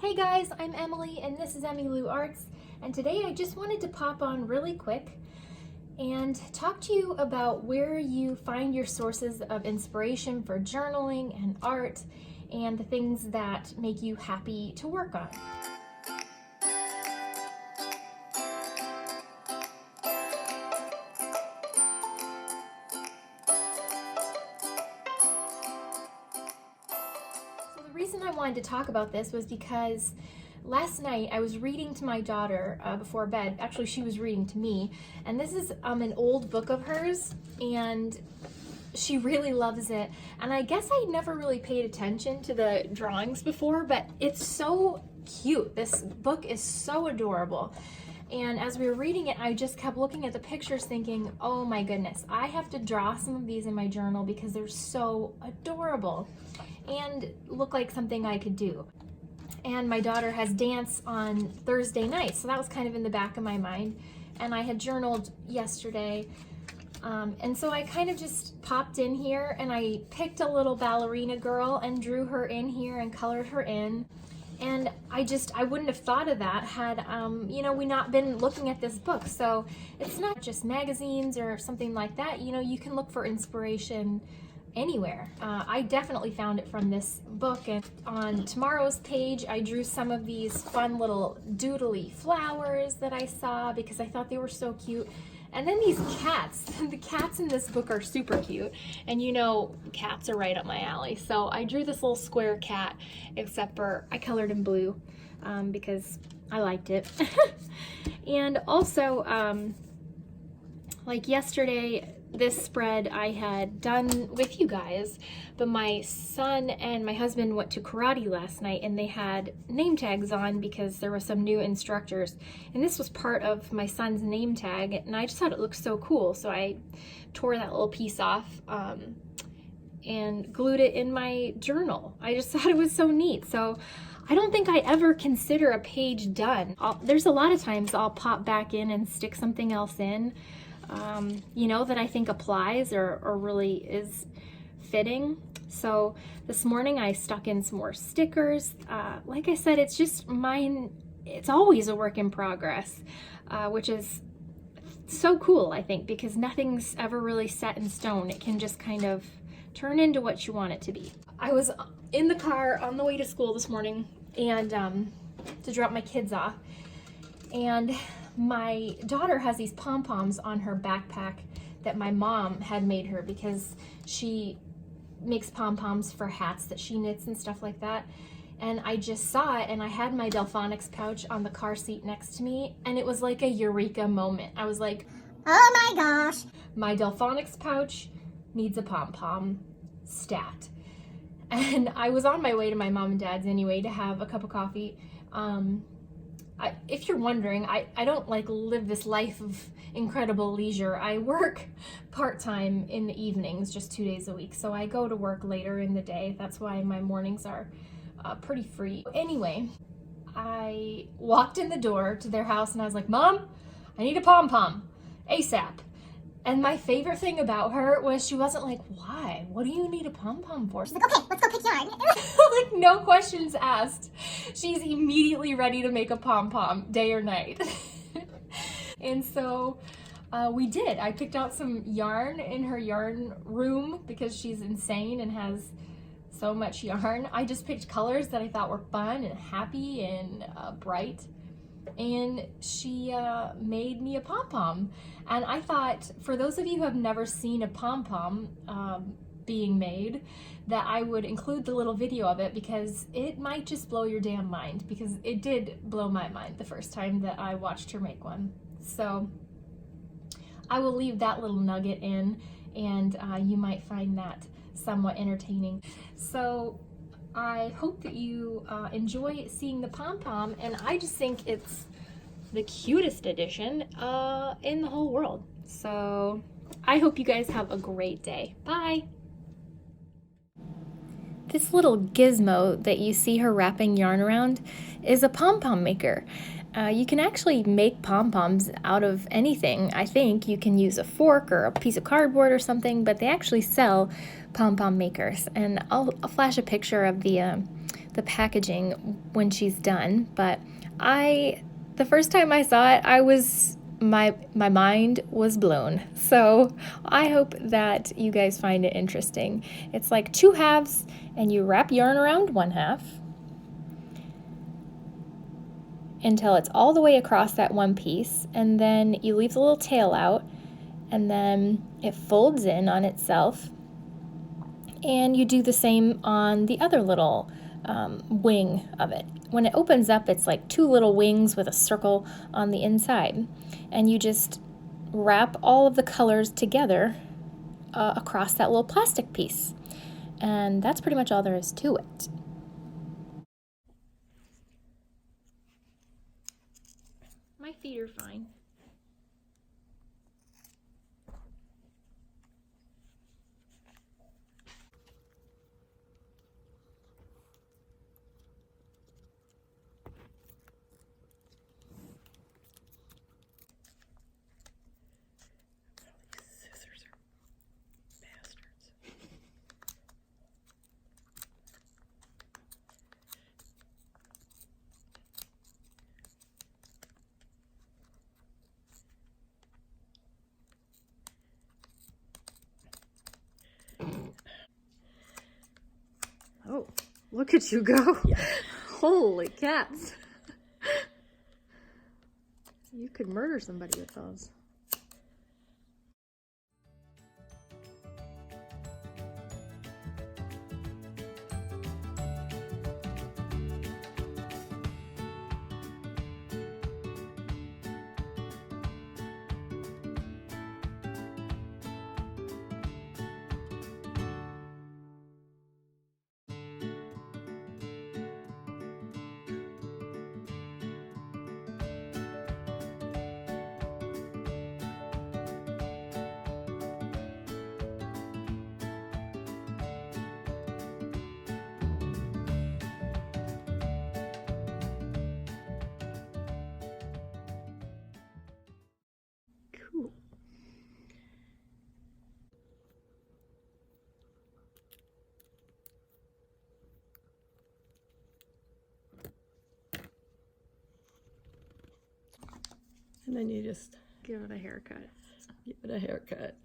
Hey guys, I'm Emily and this is Emmylou Arts, and today I just wanted to pop on really quick and talk to you about where you find your sources of inspiration for journaling and art and the things that make you happy to work on. The reason I wanted to talk about this was because last night I was reading to my daughter before bed. Actually, she was reading to me, and this is an old book of hers, and she really loves it. And I guess I never really paid attention to the drawings before, but it's so cute. This book is so adorable. And as we were reading it, I just kept looking at the pictures thinking, oh my goodness, I have to draw some of these in my journal because they're so adorable and look like something I could do. And my daughter has dance on Thursday night, so that was kind of in the back of my mind. And I had journaled yesterday, and so I kind of just popped in here and I picked a little ballerina girl and drew her in here and colored her in. And I wouldn't have thought of that had, we not been looking at this book. So it's not just magazines or something like that. You can look for inspiration anywhere. I definitely found it from this book, and on tomorrow's page I drew some of these fun little doodly flowers that I saw because I thought they were so cute. And then these cats, the cats in this book are super cute, and cats are right up my alley. So I drew this little square cat, except for I colored in blue because I liked it. And also like yesterday, this spread I had done with you guys, but my son and my husband went to karate last night and they had name tags on because there were some new instructors, and this was part of my son's name tag, and I just thought it looked so cool, so I tore that little piece off and glued it in my journal. I just thought it was so neat. So I don't think I ever consider a page done. There's a lot of times I'll pop back in and stick something else in that I think applies or really is fitting. So this morning I stuck in some more stickers. Like I said, it's just mine. It's always a work in progress, which is so cool, I think, because nothing's ever really set in stone. It can just kind of turn into what you want it to be. I was in the car on the way to school this morning and to drop my kids off, and my daughter has these pom-poms on her backpack that my mom had made her because she makes pom-poms for hats that she knits and stuff like that. And I just saw it, and I had my Delphonics pouch on the car seat next to me, and it was like a eureka moment. I was like, oh my gosh, my Delphonics pouch needs a pom-pom stat. And I was on my way to my mom and dad's anyway to have a cup of coffee. If you're wondering, I don't live this life of incredible leisure. I work part-time in the evenings, just 2 days a week. So I go to work later in the day. That's why my mornings are pretty free. Anyway, I walked in the door to their house and I was like, Mom, I need a pom-pom, ASAP. And my favorite thing about her was she wasn't like, why? What do you need a pom-pom for? She's like, okay, let's go pick yarn. Like, no questions asked. She's immediately ready to make a pom-pom, day or night. And so we did. I picked out some yarn in her yarn room because she's insane and has so much yarn. I just picked colors that I thought were fun and happy and bright. And she made me a pom-pom. And I thought, for those of you who have never seen a pom-pom being made, that I would include the little video of it because it might just blow your damn mind, because it did blow my mind the first time that I watched her make one. So I will leave that little nugget in, and you might find that somewhat entertaining. So I hope that you enjoy seeing the pom-pom, and I just think it's the cutest addition in the whole world. So I hope you guys have a great day. Bye! This little gizmo that you see her wrapping yarn around is a Pom Pom Maker. You can actually make pom-poms out of anything. I think you can use a fork or a piece of cardboard or something, but they actually sell Pom Pom Makers. And I'll flash a picture of the the packaging when she's done, but the first time I saw it, my mind was blown. So I hope that you guys find it interesting. It's like 2 halves, and you wrap yarn around 1 half until it's all the way across that one piece, and then you leave the little tail out, and then it folds in on itself, and you do the same on the other little wing of it. When it opens up, it's like 2 little wings with a circle on the inside, and you just wrap all of the colors together across that little plastic piece, and that's pretty much all there is to it. My feet are fine. Scissors are bastards. Oh, look at you go. Yeah. Holy cats. You could murder somebody with those. Cool. And then you just give it a haircut. Give it a haircut.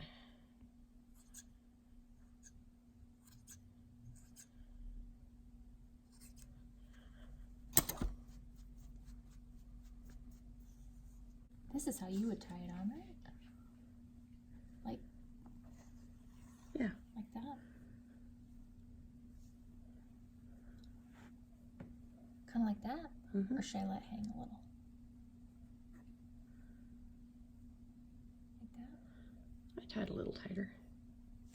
This is how you would tie it on, right? Like, Yeah. like that. Kind of like that? Mm-hmm. Or should I let it hang a little? Like that? I tied a little tighter.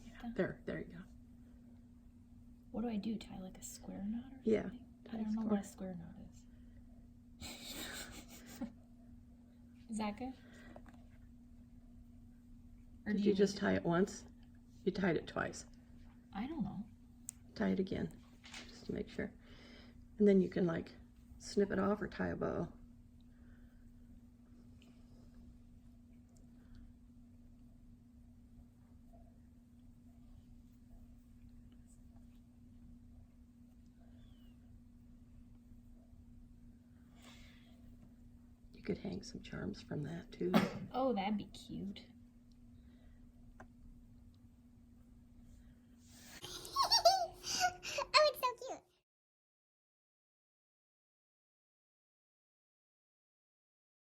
Yeah. Like There you go. What do I do? Tie like a square knot or Yeah. something? I don't know what a square knot is. Is that good? Or Did you just tie it once? You tied it twice. I don't know. Tie it again, just to make sure. And then you can like snip it off or tie a bow. You could hang some charms from that too. Oh, that'd be cute.